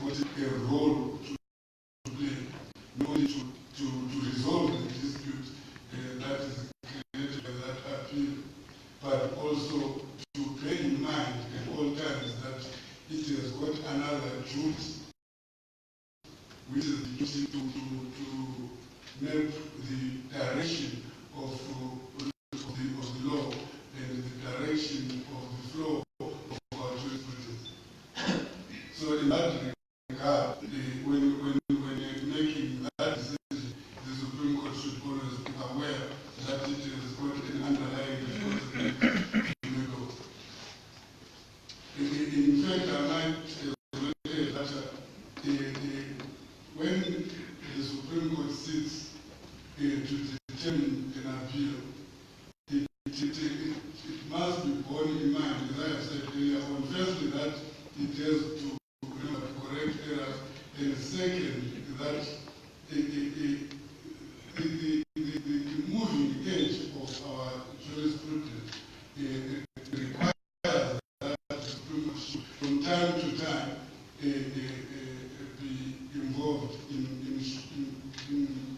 got a role to play, not only to resolve the dispute that is created by that appeal, but also to bear in mind at all times that it has got another duty, which is the duty to make the direction of the law and the direction of the flow of our jurisprudence. So in that regard, when making that decision, the Supreme Court should always be aware that it has got an underlying responsibility to make law. In fact, I might say that when the Supreme Court sits to determine an appeal, it must be borne in mind, as I have said earlier on, firstly that it has to correct errors, and second, that the moving edge of our jurisprudence requires that the Supreme Court should, from time to time, be involved in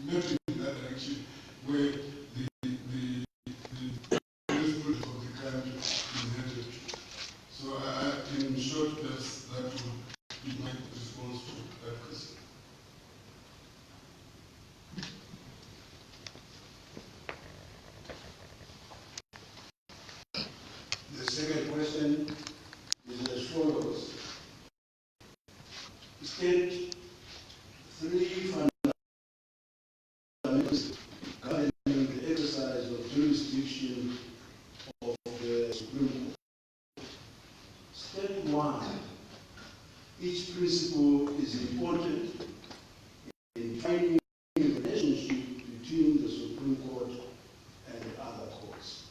making that direction where the jurisprudence of the country is headed. So in short, that would be my response to that question. The second question is as follows. State three fundamentals governing the exercise of jurisdiction of the Supreme Court. Step 1. Each principle is important in defining the relationship between the Supreme Court and other courts.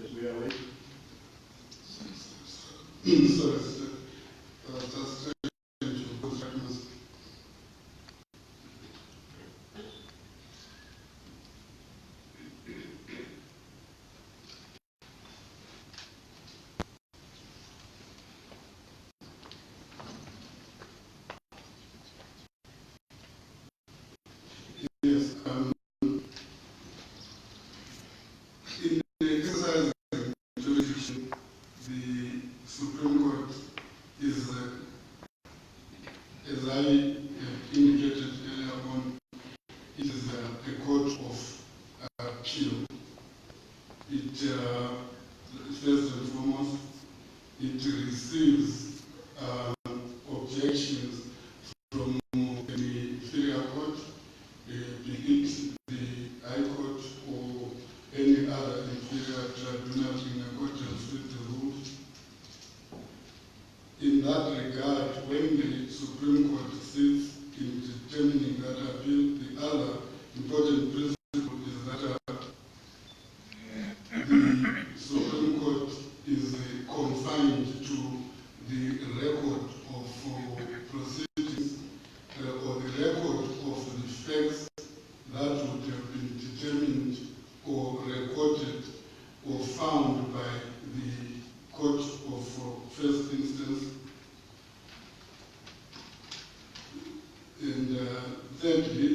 Yes, we are waiting. So just to go through. Yes, in the exercise of jurisdiction, the Supreme Court is, as I have indicated earlier on, it is a court of appeal. It, first and foremost, it receives objections from the inferior court, be it the High Court or any other inferior tribunal in accordance with the rules. In that regard, when the Supreme Court sits in determining that appeal, the other important principle is that the Supreme Court is confined to the record of proceedings or the record of the facts that would have been determined or recorded or found by the court of first instance. And thirdly,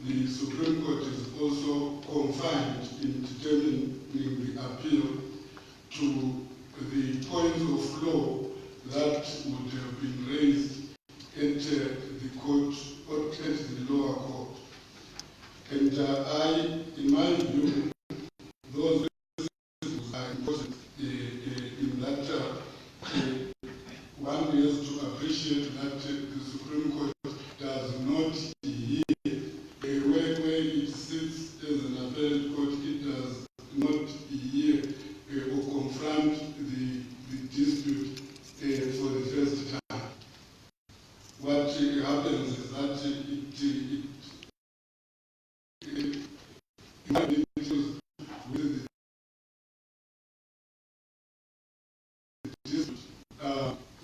the Supreme Court And in my view, those principles are important in that one has to appreciate that the Supreme Court does not hear where it sits as an appellate court. It does not hear or confront the dispute for the first time. What happens is that it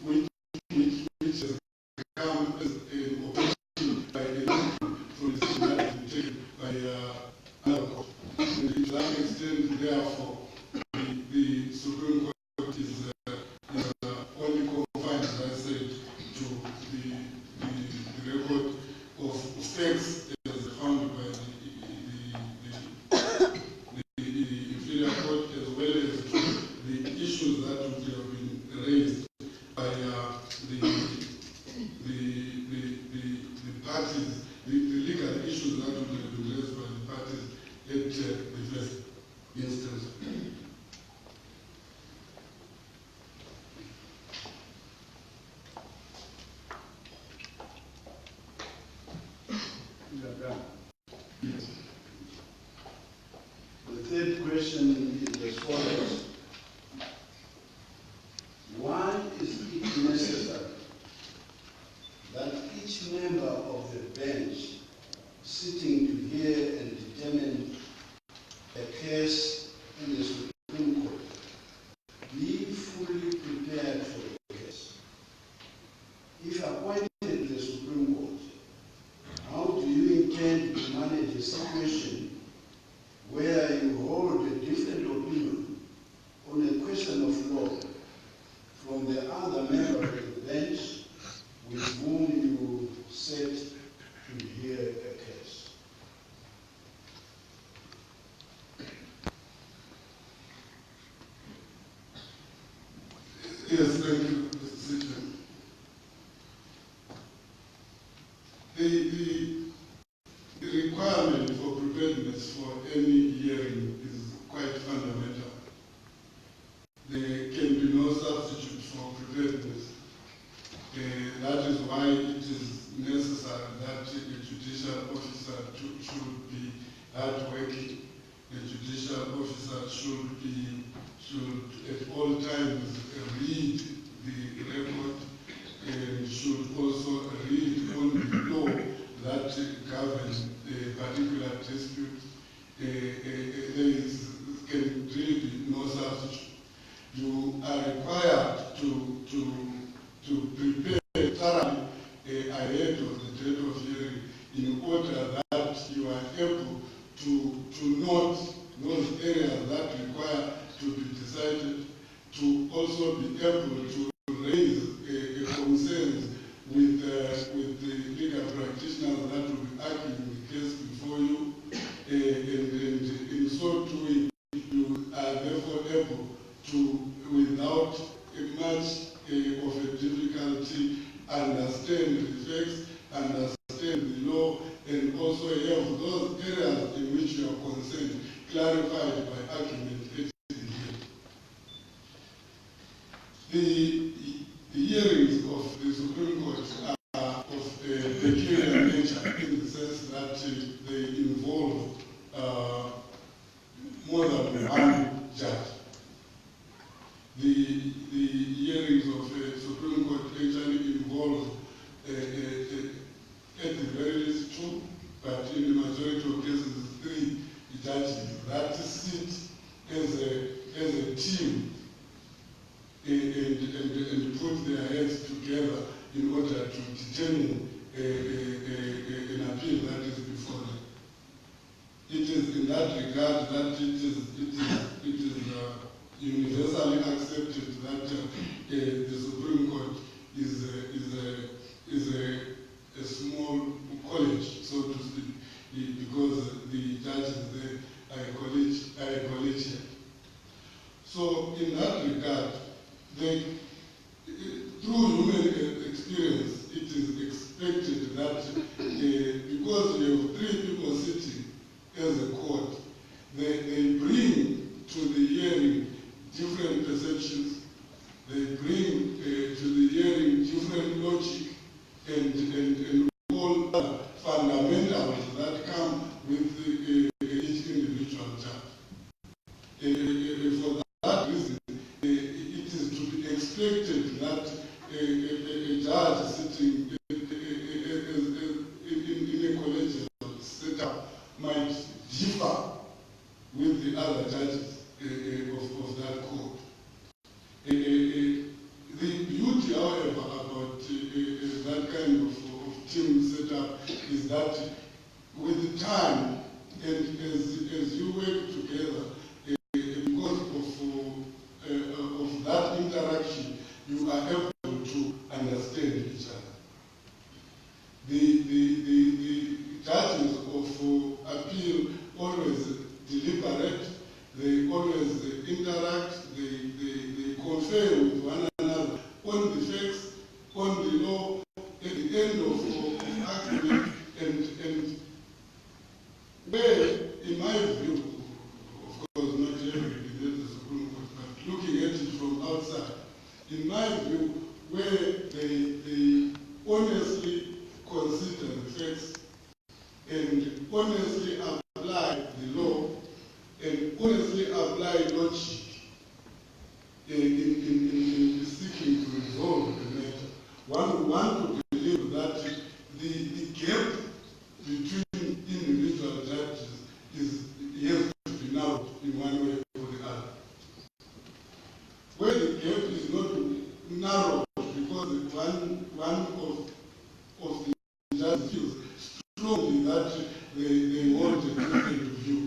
with the dispute, which has come as an opportunity by a from the decision that has been taken by another court. And to that extent, therefore, the Supreme Court is only confined, as I said, to the record of facts as found by the inferior court, as well as the issues that would have been raised by the parties, the legal issues that would have been raised by the parties at the first instance. Yes. The third question is as follows. Why is it necessary that each member of the bench sitting to hear and determine a case in the Supreme Court be fully prepared for the case? If appointed to the Supreme Court, how do you intend to manage a situation where you hold a different opinion on a question of law from the other member of the bench with whom you set to hear a case? Yes, thank you, Mr. Chairman. The requirement for preparedness for any hearing is quite fundamental. There can be no substitute for preparedness. That is why it is necessary that a judicial officer should be hardworking. A judicial officer should at all times read the record and should also read on the law that governs a particular dispute. There can really be no substitute. You are required to prepare thoroughly ahead of the date of hearing in order that you are able to note those areas that require to be decided, to also be able to raise concerns with the legal practitioners that will be arguing the case before you, and in so doing, you are therefore able to, without much of a difficulty, understand the facts, understand the law, and also have those areas in which you are concerned clarified by argument at the hearing. The hearings of the Supreme Court are of a peculiar nature in the sense that they involve more than one judge. The hearings of the Supreme Court actually involve, at the very least, two, but in the majority of cases, three judges that sit as a team and put their heads together in order to determine an appeal that is before them. It is in that regard that it is universally accepted that the Supreme Court is a small college, so to speak, because the judges there are collegiate. So in that regard, through human experience, it is expected that because you have three people sitting as a court. They bring to the hearing different perceptions. They bring to the hearing different logic and all other fundamentals that come with each individual judge. For that reason, it is to be expected that a judge sitting in a collegial setup might differ with the other judges of that court. The beauty, however, about that kind of team setup is that with time and as you work together, because of that interaction, you are able to understand each other. The judges of appeal always deliberate, they always interact, they confer with one another on the facts, on the law, at the end of argument, and where, in my view, of course not everybody in the Supreme Court, but looking at it from outside, in my view, where they honestly consider the facts and honestly apply the law and honestly apply logic in seeking to resolve the matter. One would want to believe that the gap between individual judges has to be narrowed in one way or the other. Where the gap is not narrowed because one of the judges feels strongly that they want a different view.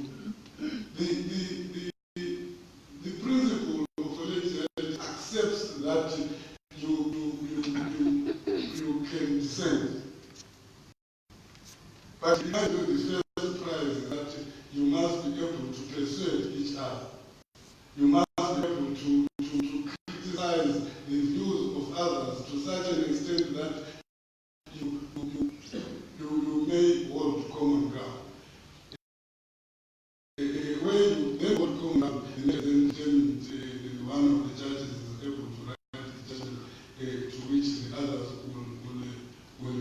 The principle of collegiality accepts that you can dissent. But it might be the first prize is that you must be able to persuade each other. You must be able to criticize the views of others to such an extent that you may hold common ground. Where you may hold common ground, then one of the judges is able to write the judgment to which the others will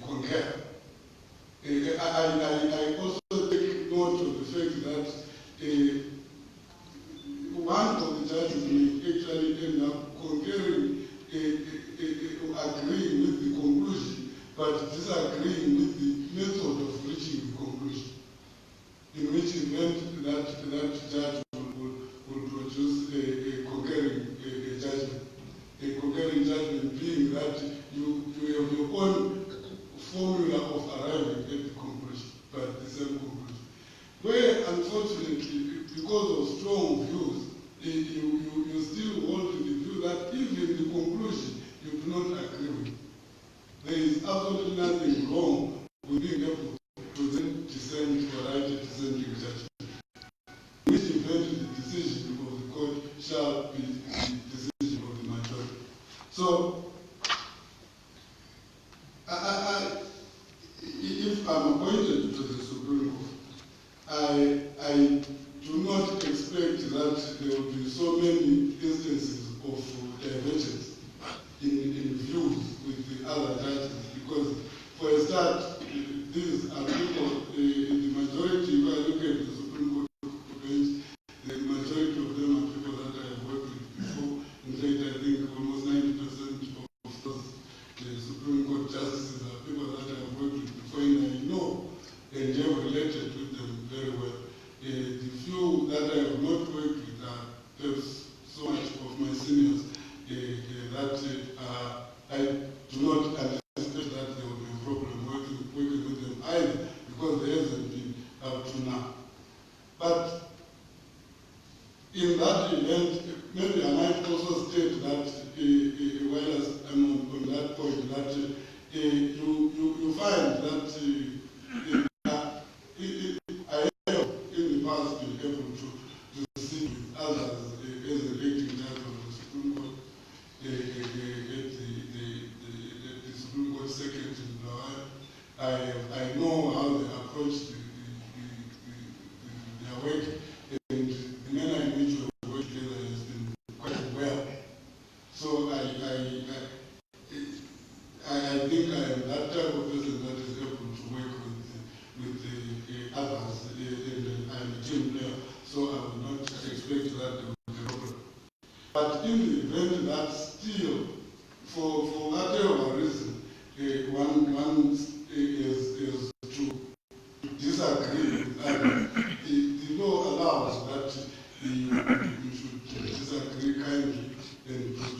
concur. I also take note of the fact that one of the judges may actually end up concurring, agreeing with the conclusion, but disagreeing with the method of reaching the conclusion, in which event that judge will produce a concurring judgment. A concurring judgment being that you have your own formula of arriving at the conclusion, but the same conclusion. Where, unfortunately, because of strong views, you still hold the view that even the conclusion you do not agree with. There is absolutely nothing wrong with being able to then dissent or write a dissenting judgment. In which event the decision of the court shall be the decision of the majority. So, if I'm appointed to the Supreme Court, I do not expect that there will be so many instances of divergence in views with the other judges, because for a start, these are people, the majority, if I look at the Supreme Court bench, the majority of them are people that I have worked with before. In fact, I think almost 90% of those Supreme Court justices are people that I have worked with before, and I know and have related with them very well. The few that I have not worked with are perhaps so much of my seniors that I do not anticipate that there will be a problem working with them either, because there hasn't been up to now. But in that event, maybe I might also state that while I'm on that point, that you find that I have in the past been able to sit with others as a rating judge of the Supreme Court at the Supreme Court Secretary in Blawayo. I know how they approach in the event that still, for whatever reason, one is to disagree with others, the law allows that you should disagree kindly and